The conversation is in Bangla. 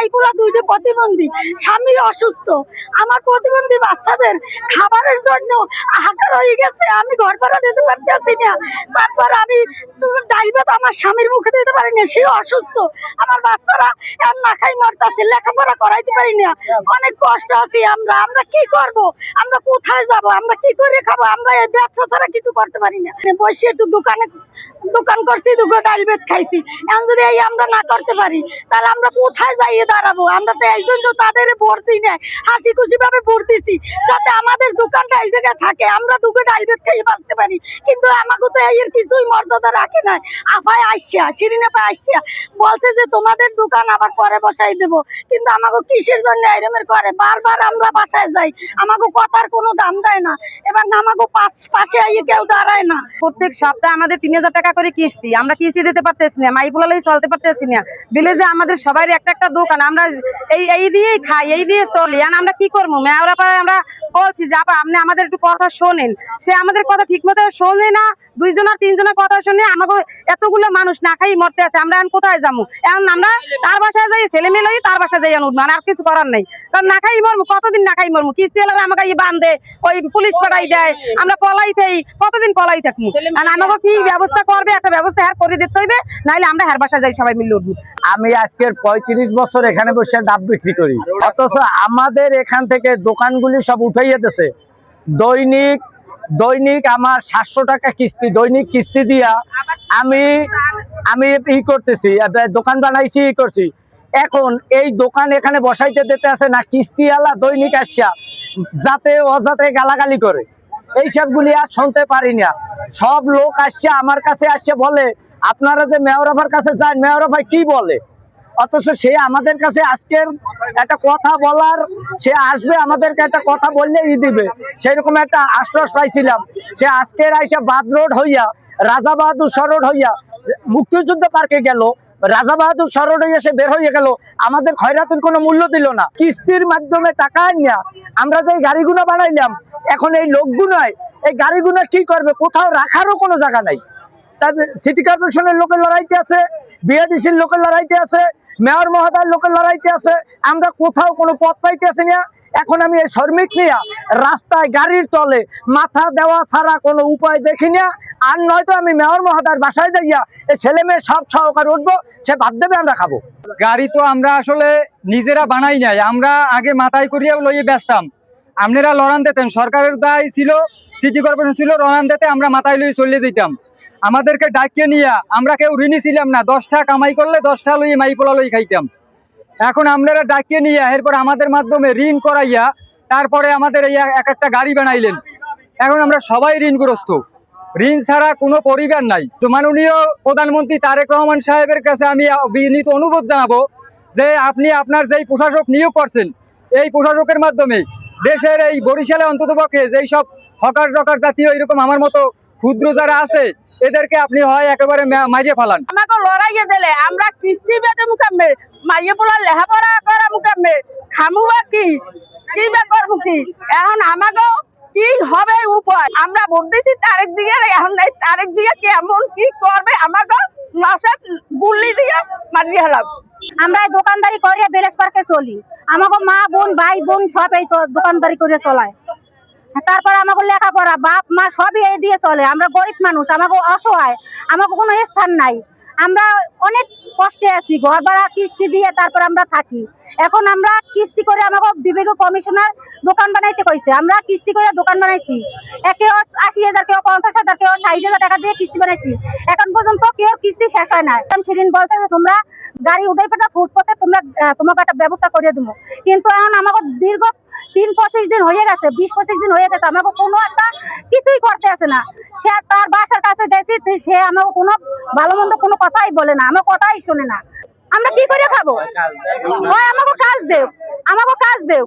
মাইকুলা দুইটা প্রতিবন্ধী, স্বামী অসুস্থ, আমার প্রতিবন্ধী বাচ্চাদের খাবারের জন্য হাহাকার হয়ে গেছে। আমি ঘর ভাড়া দিতে পারতেছি না। তারপর আমি ডাল ভাত আমার স্বামীর মুখে দিতে পারি না, সে অসুস্থ। আমার বাচ্চারা আর না খাই মরতেছে, লেখাপড়া করাইতে পারি না। অনেক কষ্ট আছি আমরা। আমরা কি করব? আমরা কোথায় যাব? আমরা কি করে খাবো? আমরা এই ব্যবসা ছাড়া কিছু করতে পারি না। বসে একটু দোকান করছি, দুটো ডাল ভাত খাইছি। এখন যদি এই আমরা না করতে পারি তাহলে আমরা কোথায় যাইয়ে দাঁড়াবো? আমরা তো এই জন্য তাদের ভোট দিই না, হাসি খুশি ভাবে ভোট দিছি যাতে আমাদের দোকানটা এই জায়গায় থাকে, আমরা দুটো ডাল ভাত খাইয়ে বাঁচতে পারি। কিন্তু আমাকে তো এর কিছুই মর্যাদা রাখে নাই। আপায় আসছে, শিরিনে পায় আসছে, বলছে যে তোমাদের দোকান আবার পরে বসাই দেবো। কিন্তু আমাকে কিসের জন্য এরমের করে? বারবার আমরা বাসায় যাই, আমাকে কথার কোনো দাম দেয় না এবং আমাকে পাশে আইয়ে কেউ দাঁড়ায় না। প্রত্যেক সপ্তাহে আমাদের 3000 টাকা করে কিস্তি, আমরা কিস্তি দিতে পারতেছি না, মাইপুলালেই চলতে পারতেছি না। বিলেজে আমাদের সবাই একটা দোকান, আমরা এই দিয়েই খাই, এই দিয়ে চলি। আর আমরা কি করবো? মেয়রা আমরা বলছি যে আপা আপনি আমাদের একটু কথা শোনেন, সে আমাদের কথা ঠিক মতো শোনে না। 2-3জনের কথা শুনে আমাকে এতগুলো মানুষ না খাই মরতে আছে। আমরা এখন কোথায় যাবো? এখন আমরা তার বাসায় যাই, ছেলে মেয়ে লই তার বাসায় যাই, উঠবো আর কিছু করার নেই। কারণ না খাই মরবো, কতদিন না খাই মরবো? কিস্তি এলাকা আমাকে বান্ধে, ওই পুলিশ পাঠাই দেয়, আমরা পলাই থাই, কতদিন পলাই থাকবো? আর আমাকে কি ব্যবস্থা করবে? একটা ব্যবস্থা হ্যার করে দিতে হইবে, নাইলে আমরা হ্যার বাসায় যাই সবাই মিলে উঠবো। আমি আজকের 35 বছর এখানে বসে ডাব বিক্রি করি, অথচ আমাদের এখান থেকে দোকানগুলি সব উঠাইয়া দিয়েছে। দৈনিক আমার 700 টাকা কিস্তি, দৈনিক কিস্তি দিয়া আমি ই করতেছি, দোকান বানাইছি, ই করছি। এখন এই দোকান এখানে বসাইতে দিতে আছে না, কিস্তিওয়ালা দৈনিক আসা যাতে অজাতে গালাগালি করে, এইসবগুলি আর শুনতে পারি না। সব লোক আসছে আমার কাছে, আসছে বলে আপনারা যে মেয়র আফার কাছে যান, মেয়র ভাই কি বলে? অথচ সে আমাদের কাছে আজকের একটা কথা বলার, সে আসবে আমাদেরকে একটা কথা বললেই দিবে, সেইরকম একটা আশ্বাস পাইছিলাম। সে আজকের আইসা বাদ রোড হইয়া, রাজা বাহাদুর সরোড হইয়া মুক্তিযুদ্ধ পার্কে গেল, রাজা বাহাদুর সরোড হইয়া সে বের হয়ে গেল, আমাদের খয়রাতের কোনো মূল্য দিল না। কিস্তির মাধ্যমে টাকা আনিয়া আমরা যে গাড়িগুলো বানাইলাম, এখন এই লোকগুলোয় এই গাড়িগুলো কি করবে? কোথাও রাখারও কোনো জায়গা নাই। তবে সিটি কর্পোরেশনের লোকের লড়াইতে আছে, বিআরডিসির লোকের লড়াইতে আছে, মেয়র মহোদয়ের লোকের লড়াইতে আছে, আমরা কোথাও কোনো পথ পাইতে আসি না। এখন আমি এই শ্রমিক নিয়ে রাস্তায় গাড়ির তলে মাথা দেওয়া ছাড়া কোনো উপায় দেখি না। আর নয়তো আমি মেয়র মহোদয়ের বাসায় যাইয়া এই ছেলে মেয়ে সব সহকারে উঠবো, সে বাদ দেবে, আমরা খাবো। গাড়ি তো আমরা আসলে নিজেরা বানাই নাই, আমরা আগে মাথায় করিয়া লইয়ে বেচতাম। আপনারা লড়ান দিতেন, সরকারের দায় ছিল, সিটি কর্পোরেশন ছিল, লড়ান দিতে আমরা মাথায় লইয়ে চলে যেতাম। আমাদেরকে ডাকিয়ে নিয়ে আমরা কেউ ঋণী ছিলাম না, 10 টাকা কামাই করলে 10 টাকা লইয়ে মাইপোলা লই খাইতাম। এখন আপনারা ডাকিয়ে নিয়ে এরপর আমাদের মাধ্যমে ঋণ করাইয়া তারপরে আমাদের এই একটা গাড়ি বানাইলেন। এখন আমরা সবাই ঋণগ্রস্ত, ঋণ ছাড়া কোনো পরিবার নাই। তো মাননীয় প্রধানমন্ত্রী তারেক রহমান সাহেবের কাছে আমি বিনীত অনুরোধ জানাবো যে আপনি আপনার যেই প্রশাসক নিয়োগ করছেন, এই প্রশাসকের মাধ্যমে দেশের এই বরিশালে অন্ততপক্ষে যেই সব হকার টকার জাতীয় এরকম আমার মতো ক্ষুদ্র যারা আছে, এদেরকে আপনি হয় একেবারে মারিয়ে ফেলান। আমাকে লড়াইয়ে দিলে আমরা কিস্তি বেঁধে মুখামে মাইয়ে পোলা লেখাপড়া করা মুখামে খামুবা কি বা করবো কি? এখন আমাকেও কি হবে উপায়? আমরা ভোট দিয়েছি তারেক দিয়ে, এখন নাই তারেক দিয়ে কেমন কি করবে? আমাকে মাসে গুল্লি দিয়ে মারিয়ে হেলাম। আমরা এই দোকানদারি করে বেলেস পার্কে চলি, আমাকে মা বোন ভাই বোন সব এই তো দোকানদারি করে চলায়। তারপর আমাকে লেখাপড়া বাপ মা সবই এই দিয়ে চলে। আমরা গরিব মানুষ, আমাকে অসহায়, আমাকে কোনো স্থান নাই, আমরা অনেক কষ্টে আছি। ঘর ভাড়া কিস্তি দিয়ে তারপর আমরা থাকি। এখন আমরা কিস্তি করে আমাকে বিভাগীয় কমিশনার দোকান বানাইতে কইছে, আমরা কিস্তি করে দোকান বানাইছি। কেউ 80,000, কেউ 50,000, কেউ 60,000 টাকা দিয়ে কিস্তি বানাইছি। এখন পর্যন্ত কেউ কিস্তি শেষ হয় না। সেদিন বলছে যে তোমরা গাড়ি উঠাই পেটা ফুটপথে তোমাকে একটা ব্যবস্থা করে দেবো। কিন্তু এখন আমাকে দীর্ঘ 3-25 দিন হয়ে গেছে, 20-25 দিন হয়ে গেছে, আমাকে কোনো একটা কিছুই করতে আসে না। সে তার বাসার কাছে গেছি, সে আমাকে কোনো ভালো মন্দ কোনো কথাই বলে না, আমার কথাই শোনে না। আমরা কি করে খাবো? আমাকে কাজ দেও, আমাকে কাজ দেও।